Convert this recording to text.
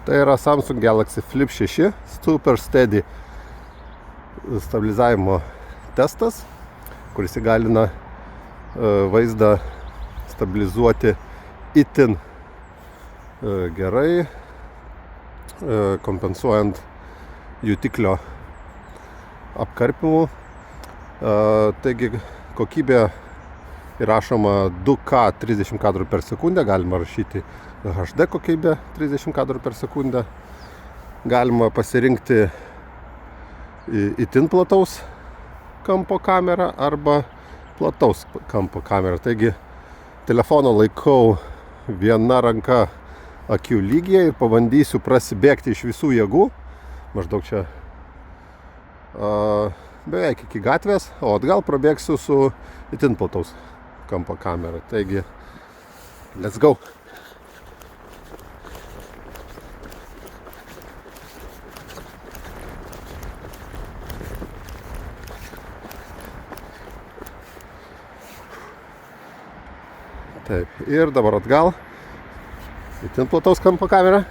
Tai yra Samsung Galaxy Flip 6 Super Steady stabilizavimo testas, kuris įgalina vaizdą stabilizuoti itin gerai, kompensuojant jutiklio apkarpimų. Taigi kokybė įrašoma 2K 30 kadrų per sekundę, galima rašyti HD kokybė 30 kadrų per sekundę. Galima pasirinkti itin plataus kampo kamerą arba plataus kampo kamerą. Taigi telefoną laikau viena ranka akių lygyje ir pabandysiu prasibėgti iš visų jėgų. Maždaug čia beveik iki gatvės, o atgal prabėgsiu su itin plataus kampo kamera. Taigi, let's go! Taip, ir dabar atgal. Itin plataus kampo kamera.